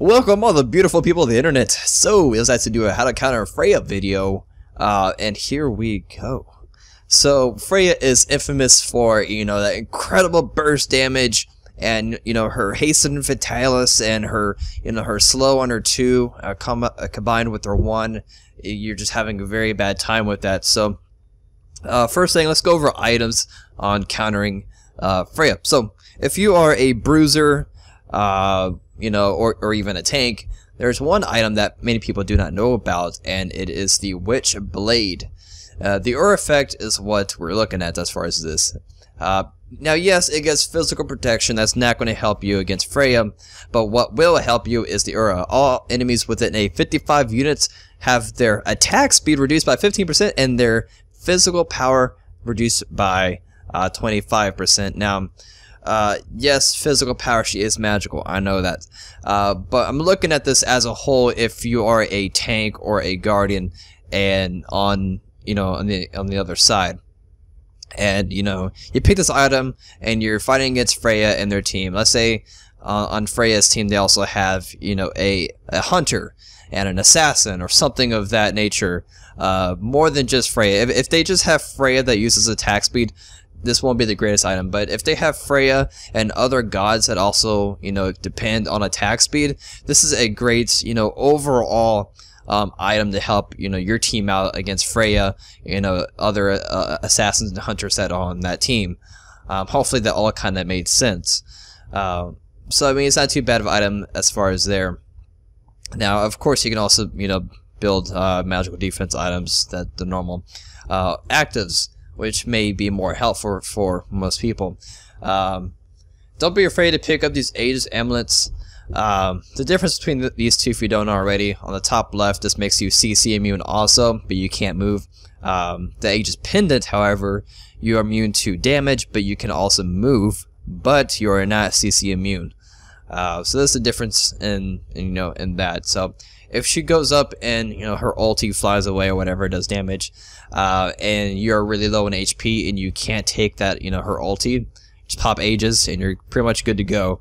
Welcome all the beautiful people of the internet. So, it was nice to do a how to counter Freya video, and here we go. So, Freya is infamous for, that incredible burst damage, and, her hasten fatalis, and her, her slow on her 2, combined with her 1. You're just having a very bad time with that. So, first thing, let's go over items on countering, Freya. So, if you are a bruiser, or even a tank, there's one item that many people do not know about, and it is the Witch Blade. The Ur effect is what we're looking at as far as this. Now, yes, it gets physical protection. That's not going to help you against Freya, but what will help you is the Ura. All enemies within a 55 units have their attack speed reduced by 15% and their physical power reduced by 25%. Now, yes, physical power, she is magical, I know that, but I'm looking at this as a whole. If you are a tank or a guardian, and on the other side, and you pick this item and you're fighting against Freya and their team. Let's say on Freya's team they also have a hunter and an assassin or something of that nature, more than just Freya. If they just have Freya that uses attack speed, this won't be the greatest item. But if they have Freya and other gods that also depend on attack speed, this is a great overall item to help your team out against Freya, other assassins and hunters that are on that team. Hopefully that all kind of made sense. So I mean, it's not too bad of an item as far as there. Now, of course, you can also build magical defense items, that the normal actives, which may be more helpful for most people. Don't be afraid to pick up these Aegis amulets. The difference between these two, if you don't already, on the top left, this makes you CC immune also, but you can't move. The Aegis pendant, however, you are immune to damage, but you can also move, but you are not CC immune. So that's the difference in that. So if she goes up and her ulti flies away or whatever, does damage, and you're really low in HP and you can't take that her ulti, just pop Aegis and you're pretty much good to go.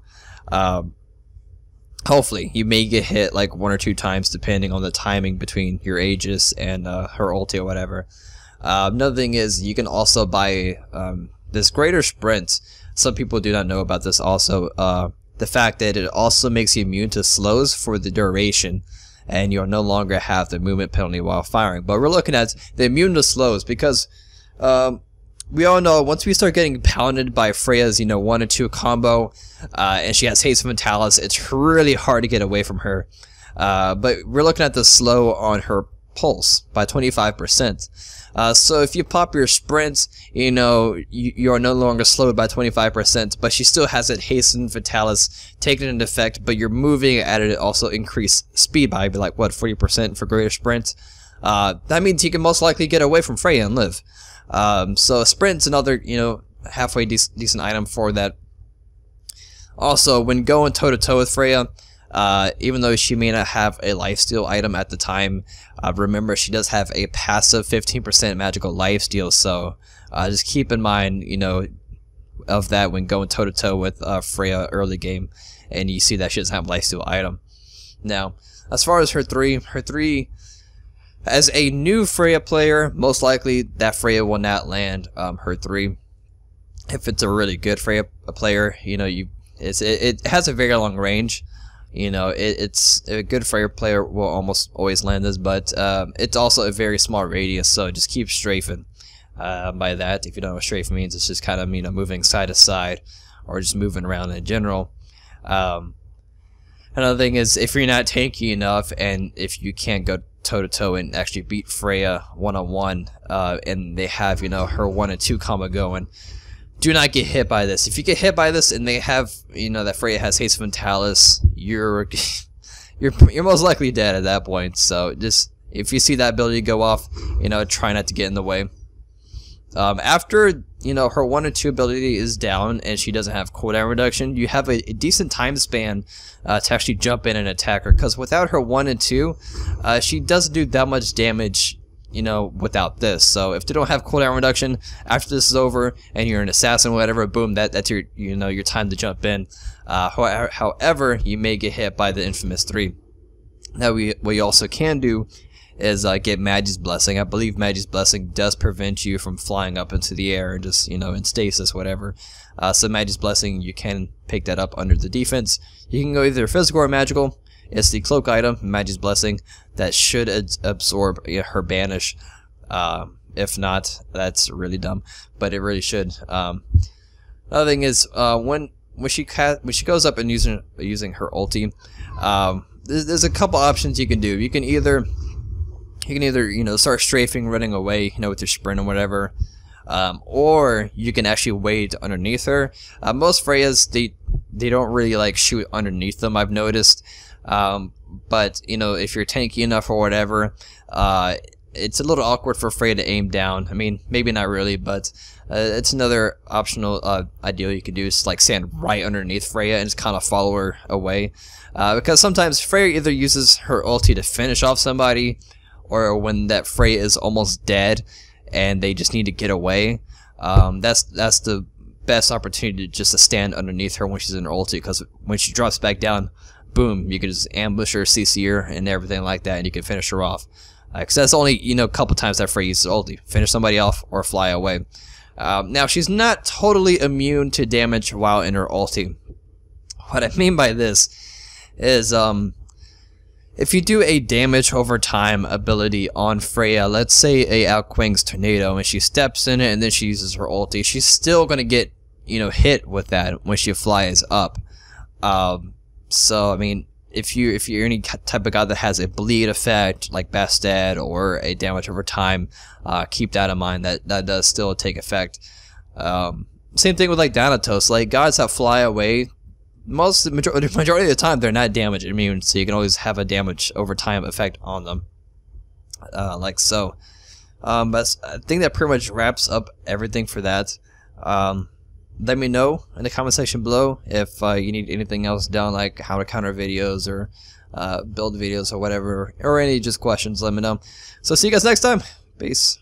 Hopefully you may get hit like 1 or 2 times depending on the timing between your Aegis and her ulti or whatever. Another thing is you can also buy this greater sprint. Some people do not know about this also. The fact that it also makes you immune to slows for the duration, and you'll no longer have the movement penalty while firing. But we're looking at the immune to slows because we all know once we start getting pounded by Freya's 1 or 2 combo, and she has haste fatalis, it's really hard to get away from her. But we're looking at the slow on her pulse by 25%. So if you pop your sprint, you are no longer slowed by 25%, but she still has that hasten fatalis taken into effect, but you're moving at it also increased speed by like what, 40% for greater sprint. That means you can most likely get away from Freya and live. So sprint's another halfway decent item for that. Also, when going toe to toe with Freya, even though she may not have a lifesteal item at the time, remember she does have a passive 15% magical lifesteal, so just keep in mind of that when going toe to toe with Freya early game, and you see that she doesn't have a lifesteal item. Now, as far as her 3, as a new Freya player, most likely that Freya will not land her 3. If it's a really good Freya player, it has a very long range. It's a good Freya player will almost always land this, but it's also a very small radius, so just keep strafing. By that, if you don't know what strafe means, it's just kind of moving side to side or just moving around in general. Another thing is, if you're not tanky enough and if you can't go toe to toe and actually beat Freya one-on-one, and they have her 1 and 2 combo going, do not get hit by this. If you get hit by this and they have that Freya has haste fatalis, you're most likely dead at that point. So just if you see that ability go off, try not to get in the way. After her 1 and 2 ability is down and she doesn't have cooldown reduction, you have a decent time span to actually jump in and attack her, because without her 1 and 2, she doesn't do that much damage you know, without this. So if they don't have cooldown reduction after this is over and you're an assassin, whatever, boom, that's your, you know, your time to jump in. However, you may get hit by the infamous 3. Now what you also can do is get Magi's Blessing. I believe Magi's Blessing does prevent you from flying up into the air and just, you know, in stasis, whatever. So Magi's Blessing, you can pick that up under the defense. You can go either physical or magical. It's the cloak item, Magi's Blessing, that should absorb her banish. If not, that's really dumb, but it really should. Another thing is when she goes up and using her ulti, there's a couple options you can do. You can either you know, start strafing, running away, you know, with your sprint or whatever, or you can actually wait underneath her. Most Freyas, they don't really like shoot underneath them, I've noticed. But you know, if you're tanky enough or whatever, it's a little awkward for Freya to aim down. I mean, maybe not really, but it's another optional ideal you can do, is like stand right underneath Freya and just kind of follow her away. Because sometimes Freya either uses her ulti to finish off somebody, or when that Freya is almost dead and they just need to get away. That's the best opportunity just to stand underneath her when she's in her ulti, because when she drops back down, boom, you can just ambush her, CC her, and everything like that, and you can finish her off. Because that's only, you know, a couple times that Freya uses ulti. Finish somebody off or fly away. Now, she's not totally immune to damage while in her ulti. What I mean by this is, if you do a damage over time ability on Freya, let's say a Outquing's Tornado, and she steps in it and then she uses her ulti, she's still going to get, you know, hit with that when she flies up. So, I mean, if you're any type of guy that has a bleed effect, like Bastet, or a damage over time, keep that in mind, that does still take effect. Same thing with like Thanatos, like guys that fly away, the majority of the time they're not damage immune, so you can always have a damage over time effect on them, like so. But I think that pretty much wraps up everything for that. Let me know in the comment section below if you need anything else done, like how to counter videos or build videos or whatever, or any just questions. Let me know. So see you guys next time. Peace.